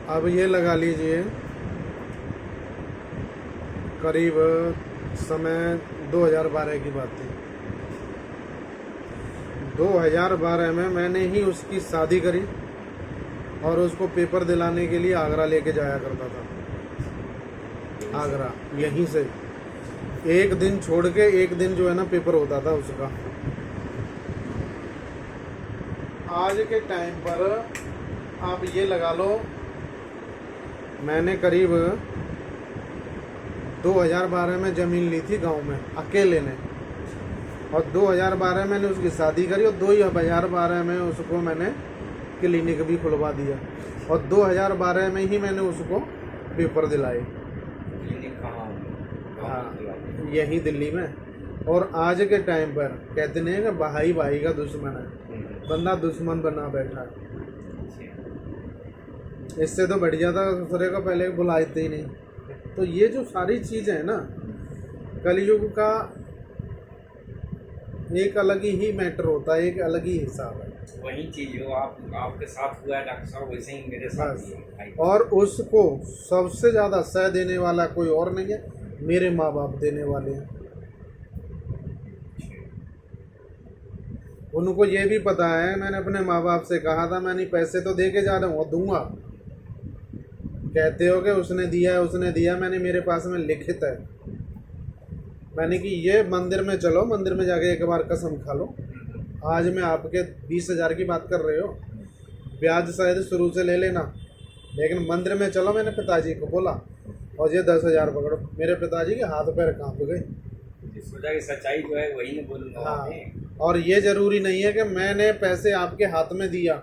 अब ये लगा लीजिए करीब समय 2012 की बात थी। 2012 में मैंने ही उसकी शादी करी और उसको पेपर दिलाने के लिए आगरा लेके जाया करता था। आगरा यहीं से एक दिन छोड़ के एक दिन जो है ना पेपर होता था उसका। आज के टाइम पर आप ये लगा लो, मैंने करीब 2012 में ज़मीन ली थी गांव में अकेले ने, और 2012 में मैंने उसकी शादी करी और 2012 में उसको मैंने क्लिनिक भी खुलवा दिया और 2012 में ही मैंने उसको पेपर दिलाए। क्लिनिक कहाँ? हाँ, यहीं दिल्ली में। और आज के टाइम पर कहते नहीं है कि भाई भाई का दुश्मन है, बंदा दुश्मन बना बैठा है। इससे तो बढ़िया था दूसरे को पहले बुलाते ही नहीं। तो ये जो सारी चीज़ें हैं ना, कलयुग का एक अलग ही मैटर होता है, एक अलग ही हिसाब है। वही चीज जो आपके साथ हुआ है डॉक्टर साहब, वैसे ही मेरे साथ भी है। और उसको सबसे ज़्यादा सह देने वाला कोई और नहीं है, मेरे माँ बाप देने वाले हैं। उनको ये भी पता है, मैंने अपने माँ बाप से कहा था मैंने पैसे तो दे के जा रहा हूँ और दूंगा। कहते हो कि उसने दिया है उसने दिया, मैंने मेरे पास में लिखित है। मैंने कि ये मंदिर में चलो, मंदिर में जाके एक बार कसम खा लो। आज मैं आपके 20,000 की बात कर रहे हो, ब्याज शायद शुरू से ले लेना, लेकिन मंदिर में चलो मैंने पिताजी को बोला, और ये 10,000 पकड़ो। मेरे पिताजी के हाथ पैर कांप गए। सोचा कि सच्चाई जो है वही नहीं बोलूँगा। हाँ, और ये ज़रूरी नहीं है कि मैंने पैसे आपके हाथ में दिया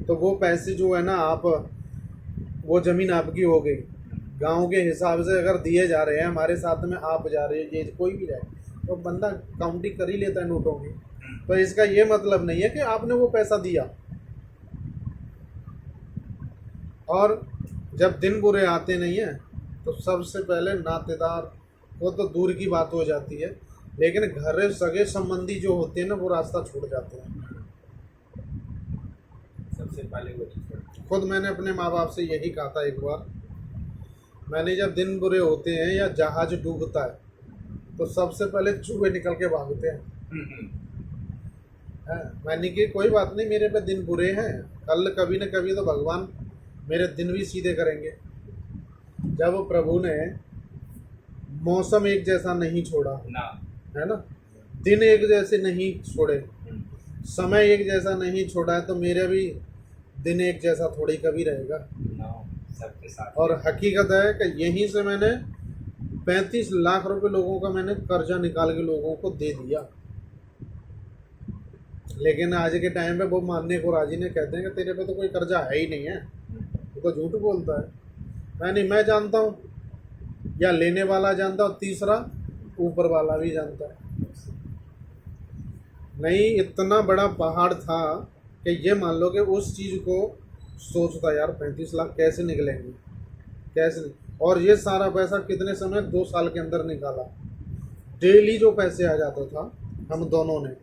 तो वो पैसे जो है ना, आप वो ज़मीन आपकी हो गई। गांव के हिसाब से अगर दिए जा रहे हैं, हमारे साथ में आप जा रहे हैं, ये कोई भी जाए तो बंदा काउंटिंग कर ही लेता है नोटों की। तो इसका ये मतलब नहीं है कि आपने वो पैसा दिया। और जब दिन बुरे आते नहीं हैं तो सबसे पहले नातेदार वो तो दूर की बात हो जाती है, लेकिन घर सगे संबंधी जो होते हैं ना, वो रास्ता छोड़ जाते हैं। सबसे पहले वो खुद मैंने अपने माँ बाप से यही कहा था एक बार, मैंने जब दिन बुरे होते हैं या जहाज डूबता है तो सबसे पहले चूहे निकल के भागते हैं। मैंने कि कोई बात नहीं, मेरे पे दिन बुरे हैं, कल कभी न कभी तो भगवान मेरे दिन भी सीधे करेंगे। जब प्रभु ने मौसम एक जैसा नहीं छोड़ा ना, है ना, दिन एक जैसे नहीं छोड़े, समय एक जैसा नहीं छोड़ा है, तो मेरा भी दिन एक जैसा थोड़ी कभी रहेगा। सबके साथ। और हकीकत है कि यहीं से मैंने 35 लाख रुपए लोगों का मैंने कर्जा निकाल के लोगों को दे दिया। लेकिन आज के टाइम पे वो मानने को राजी नहीं, कहते हैं कि तेरे पे तो कोई कर्जा है ही नहीं है, वो तो झूठ बोलता है। मैं जानता हूँ, या लेने वाला जानता हूँ, तीसरा ऊपर वाला भी जानता है। नहीं, इतना बड़ा पहाड़ था कि ये मान लो कि उस चीज़ को सोचता यार 35 लाख कैसे निकलेंगे, कैसे। और ये सारा पैसा कितने समय, 2 साल के अंदर निकाला। डेली जो पैसे आ जाता था, हम दोनों ने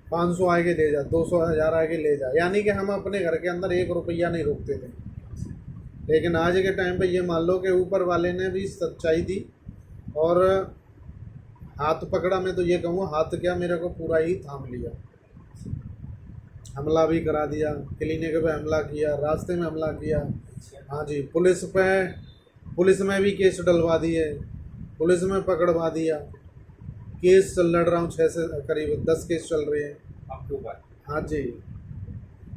500 आगे ले जा, 200 1000 आगे ले जा, यानी कि हम अपने घर के अंदर 1 रुपया नहीं रोकते थे। लेकिन आज के टाइम पे ये मान लो कि ऊपर वाले ने भी सच्चाई दी और हाथ पकड़ा। मैं तो ये कहूँगा हाथ क्या, मेरे को पूरा ही थाम लिया। हमला भी करा दिया, क्लिनिक पे हमला किया, रास्ते में हमला किया। हाँ जी, पुलिस में भी केस डलवा दिए, पुलिस में पकड़वा दिया। केस लड़ रहा हूँ 6 से करीब 10 केस चल रहे हैं अक्टूबर। हाँ जी,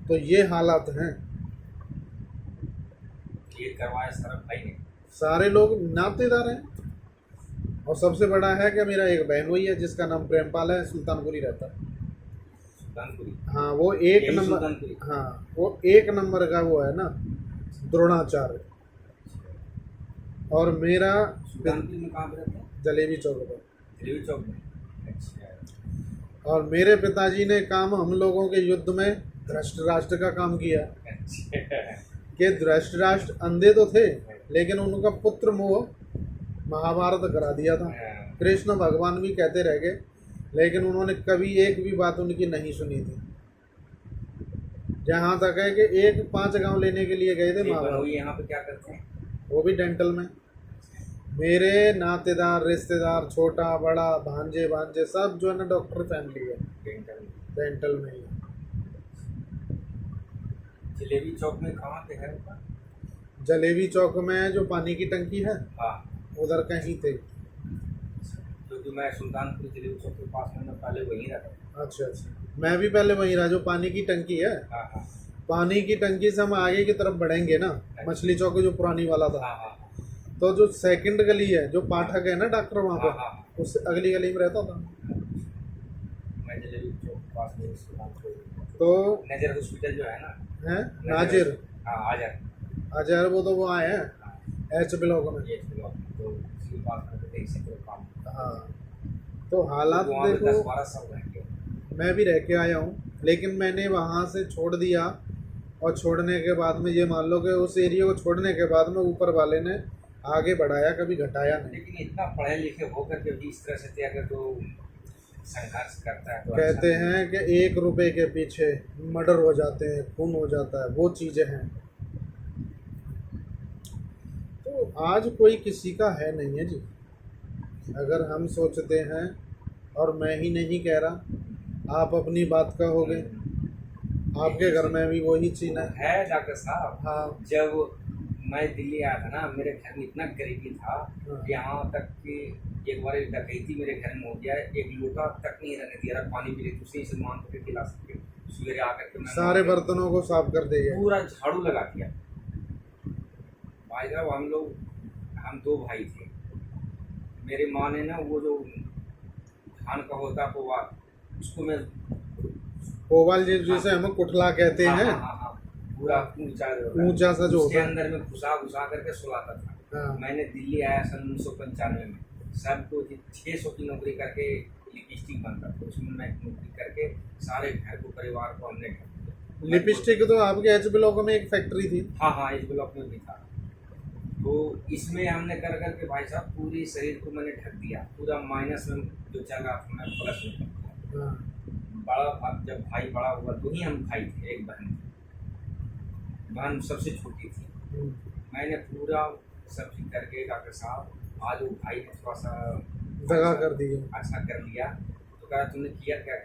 तो ये हालात हैं। ये करवाया सरफ भाई ने, सारे लोग नातेदार हैं। और सबसे बड़ा है कि मेरा एक बहन हुई है जिसका नाम प्रेमपाल है, सुल्तानपुरी रहता है। हाँ, वो 1 नंबर, हाँ वो 1 नंबर का वो है ना, द्रोणाचार्य। और मेरा जलेबी चौक पर। अच्छा। और मेरे पिताजी ने काम हम लोगों के युद्ध में धृतराष्ट्र का काम किया। कि धृतराष्ट्र अंधे तो थे, लेकिन उनका पुत्र मोह महाभारत करा दिया था। कृष्ण भगवान भी कहते रह गए, लेकिन उन्होंने कभी एक भी बात उनकी नहीं सुनी थी। जहाँ तक है कि एक 5 गांव लेने के लिए गए थे माँ बाप, बनोई यहाँ पे क्या करते हैं? वो भी डेंटल में। मेरे नातेदार रिश्तेदार छोटा बड़ा भांजे भांजे सब जो है ना डॉक्टर फैमिली है, डेंटल में। डेंटल में ही। जलेबी चौक में कहाँ पे है उनका? जलेबी चौक में जो पानी की टंकी है हाँ, उधर कहीं थे। क्योंकि मैं सुल्तानपुर जलेबी चौक के पास में मैं पहले वहीं रहता था। अच्छा अच्छा, मैं भी पहले वहीं रहा, जो पानी की टंकी है, हाँ हाँ पानी की टंकी से हम आगे की तरफ बढ़ेंगे ना, मछली चौक जो पुरानी वाला था, हाँ हाँ तो जो सेकंड गली है, जो पाठक है ना डॉक्टर वहाँ हाँ पर, हाँ। उससे अगली गली में रहता था। मैं जलेबी चौक के पास में सुल्तानपुर, तो नजर हॉस्पिटल जो है ना, है नाजिर हाँ आजर, अजहर, वो तो वो आए हैं हाँ, एच ब्लॉक में। ये ब्लॉक में, तो उसके पास में तो इसी तरह काम। हाँ, तो हालात तो वहाँ पे देखो, 10-12 साल रह गए। मैं भी रह के आया हूँ, लेकिन मैंने वहाँ से छोड़ दिया, और छोड़ने के बाद में ये मान लो कि उस एरिया को छोड़ने के बाद में ऊपर वाले ने आगे बढ़ाया, कभी घटाया नहीं। लेकिन इतना पढ़े लिखे होकर के भी इस तरह से अगर तो संघर्ष करता है तो कहते अच्छा हैं कि 1 रुपए के पीछे मर्डर हो जाते हैं, खून हो जाता है, वो चीज़ें हैं। तो आज कोई किसी का है नहीं है जी, अगर हम सोचते हैं, और मैं ही नहीं कह रहा, आप अपनी बात कहोगे, आपके घर में भी वही चीज़ है। है डॉक्टर साहब। हाँ जब मैं दिल्ली आया था ना, मेरे घर में इतना गरीबी था, हाँ। यहाँ तक कि एक बार एक डकैती मेरे घर में हो गया, एक लोटा तक नहीं रहने दिया, पानी भी नहीं, उसी से मान के खिला सकते, सवेरे आकर के मैं सारे बर्तनों को साफ कर देगा। पूरा झाड़ू लगा दिया। भाई साहब हम 2 भाई थे, मेरी माँ ने ना वो जो धान का होता पोवा, उसको मैं ओवल जिसे हम कुठला कहते हाँ, हैं, हाँ, हाँ, हाँ, पूरा ऊंचा सा जो उसके होता है। अंदर में घुसा घुसा करके सुलाता था। हाँ। मैंने दिल्ली आया सन 1995 में, सबको 600 की नौकरी करके लिपस्टिक बनता था, उसमें मैं नौकरी करके सारे घर को परिवार को हमने ढक दिया। लिपस्टिक तो आपके एच ब्लॉक में एक फैक्ट्री थी। हाँ हाँ, इस ब्लॉक में भी था। तो इसमें हमने कर करके भाई साहब पूरी शरीर को मैंने ढक दिया, पूरा माइनस में जो चल रहा था मैं प्लस में कर दिया। हाँ। जब भाई बड़ा हुआ, 2 ही हम भाई थे, एक बहन थी, बहन सबसे छोटी थी। मैंने पूरा सब चीज करके डॉक्टर साहब, आज वो भाई ने थोड़ा सा दगा कर दिया। अच्छा कर लिया, तो कहा तुमने किया क्या?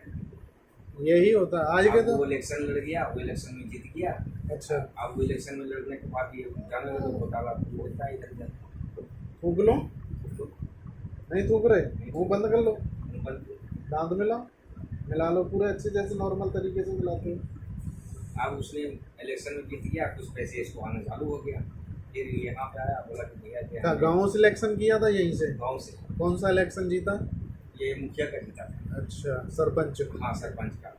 यही होता है आज के वो तो। इलेक्शन लड़ गया, वो इलेक्शन में जीत गया। अच्छा, अब वो इलेक्शन में लड़ने के बाद ये जाने लगे घोटाला होता है इधर उधर। थूक लो, नहीं थूक रहे, मुंह बंद कर लो, बंद। दांत मिला लो पूरे अच्छे, जैसे नॉर्मल तरीके से मिलाते हो। अब उसने इलेक्शन में जीत गया, कुछ पैसे इसको आने चालू हो गया, फिर यहाँ पे आया, बोला कि भैया क्या गाँव से इलेक्शन किया था? यहीं से? गाँव से। कौन सा इलेक्शन जीता? ये मुखिया का जीता था। अच्छा, सरपंच। हाँ, सरपंच का।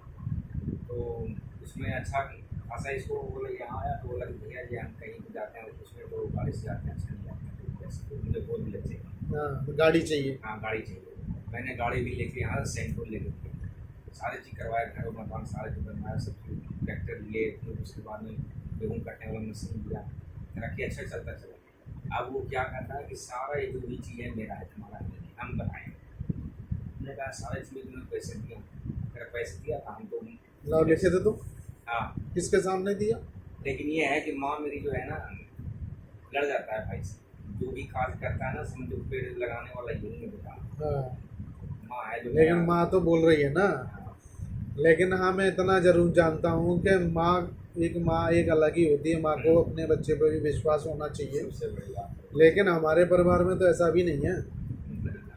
तो उसमें अच्छा खासा इसको बोला, यहाँ आया तो बोला कि भैया जी हम कहीं भी जाते हैं उसमें तो गाड़ी से जाते हैं, अच्छा नहीं जाते हैं, तो मुझे बहुत भी लगते हैं। हाँ, गाड़ी चाहिए। हाँ, गाड़ी चाहिए। मैंने गाड़ी भी लेके यहाँ सेंटूर लेके गया, सारे चीज़ करवाया, घर मकान सारे चीज़ बनवाया, सब चीज़ ट्रैक्टर लिए, फिर उसके बाद में गेहूँ काटने वाला मशीन लिया, तरक्की अच्छा चलता चला। अब वो क्या कहता है कि सारा ये जो भी चीज़ है मेरा है, तुम्हारा नहीं, हम बनाएंगे। हमने कहा सारे चीज़ में पैसे दिया, मेरा पैसे दिया था, हम तो लाओ लिखे थे तो? हाँ, किसके सामने दिया? लेकिन ये है कि माँ मेरी जो है ना, लड़ जाता है भाई से, जो भी काज करता है ना, समझो पेड़ लगाने वाला यही है बेटा। हाँ, माँ है जो लेकिन माँ तो बोल रही है ना। लेकिन हाँ, मैं इतना जरूर जानता हूँ कि माँ एक अलग ही होती है, माँ को अपने बच्चे पर भी विश्वास होना चाहिए। सबसे बड़ी बात है। लेकिन हमारे परिवार में तो ऐसा भी नहीं है।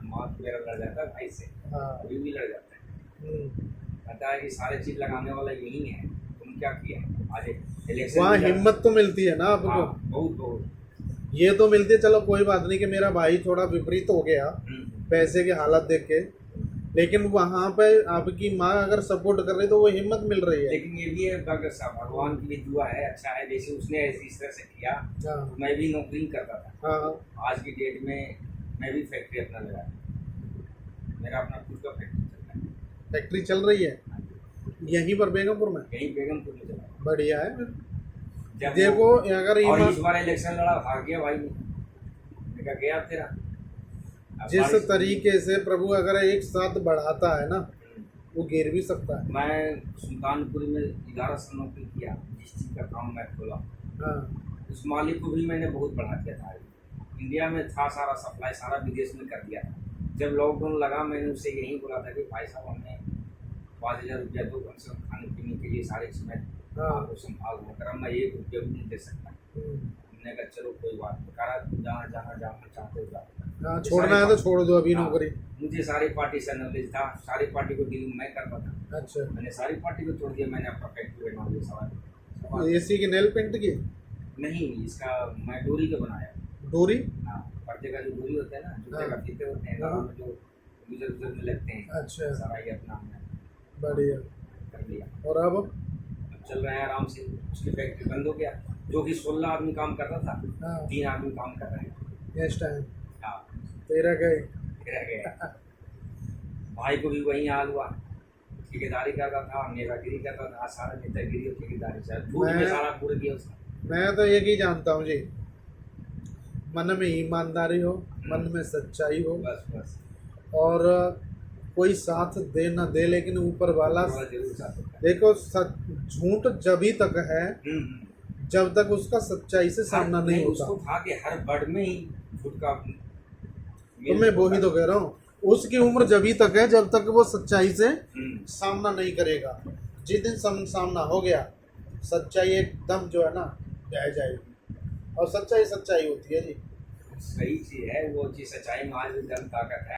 माँ तो मेरा लड़ जाता है भाई से, हाँ। अभी भी लड़ जाता है, हम्म। कहता है कि सारे चीज़ लगाने वाला यही है, तुम क्या किया आज इलेक्शन वहाँ में हिम्मत तो मिलती है ना आपको। हाँ, बहुत बहुत। ये तो मिलती है, चलो कोई बात नहीं कि मेरा भाई थोड़ा विपरीत हो गया पैसे की हालत देख के, लेकिन वहाँ पे आपकी माँ अगर सपोर्ट कर रही तो वो हिम्मत मिल रही है। लेकिन ये भी है डॉक्टर साहब, भगवान की भी दुआ है, अच्छा है, जैसे उसने ऐसी इस तरह से किया, हाँ तो मैं भी नौकरी करता था। हाँ। आज की डेट में मैं भी फैक्ट्री अपना लगाया, मेरा अपना खुद का फैक्ट्री चल रहा है। फैक्ट्री चल रही है यहीं पर बेगमपुर में? यहीं बेगमपुर में चल रहा है। बढ़िया है। जब देखो वो- अगर और इस बार इलेक्शन लड़ा, भाग गया भाई, मैं कहा गया तेरा। अब जिस बारिश- तरीके से प्रभु अगर एक साथ बढ़ाता है ना, वो गिर भी सकता है। मैं सुल्तानपुर में 11 साल नौकरी किया, जिस चीज़ का काम मैं खोला हाँ उस मालिक को भी मैंने बहुत बढ़ा दिया था। इंडिया में था सारा सप्लाई, सारा विदेश में कर दिया था। जब लॉकडाउन लगा मैंने उससे यही बोला था कि भाई साहब हमें 5,000 रुपया दो कम से कम खाने पीने के लिए, सारे चीज़ मैं हाँ। आपको संभाल दूँ, अगर मैं 1 रुपया भी नहीं दे सकता। मैंने कहा चलो कोई बात नहीं, कहा जाना चाहते हो जाओ। हाँ, छोड़ना है तो छोड़ दो अभी हाँ, नौकरी। मुझे सारी पार्टी से नॉलेज था, सारी पार्टी को डीलिंग मैं करता था। अच्छा, मैंने सारी पार्टी को छोड़ दिया, मैंने अपना फैक्ट्री बना लिया सारा। एसी की नेल पेंट की नहीं, इसका मैं डोरी का बनाया। डोरी। हाँ, पर्दे का जो डोरी होता है ना, जूते का हाँ। फीते होते हैं, हाँ। गाँव में जो गुजर में लगते हैं, अच्छा, सारा ये अपना हमने बढ़िया। कर लिया। और अब अब चल रहे हैं आराम से। उसकी फैक्ट्री बंद हो गया, जो कि 16 आदमी काम कर रहा था, हाँ 3 आदमी काम कर रहे हैं। इस टाइम हाँ, तेरा गए। रह गया। भाई को भी वही हाल हुआ, ठेकेदारी करता था, नेतागिरी करता था, सारा नेतागिरी और ठेकेदारी से झूठ में मैं- सारा पूरा दिया उसने। मैं तो एक ही जानता हूँ जी, मन में ईमानदारी हो, मन में सच्चाई हो, बस बस और कोई साथ दे ना दे, लेकिन ऊपर वाला थोड़ा जरूर साथ होता है। देखो झूठ जब ही तक है हम्म। जब तक उसका सच्चाई से सामना नहीं होता। उसको खा के हर बर्ड में ही झूठ का तो मैं वो ही तो कह रहा हूँ, उसकी उम्र जब ही तक है जब तक वो सच्चाई से सामना नहीं करेगा। जिस दिन सामना हो गया, सच्चाई एकदम जो है ना बह जाएगी, और सच्चाई सच्चाई होती है जी। सही चीज है, वो चीज सच्चाई में आज भी दम ताकत है।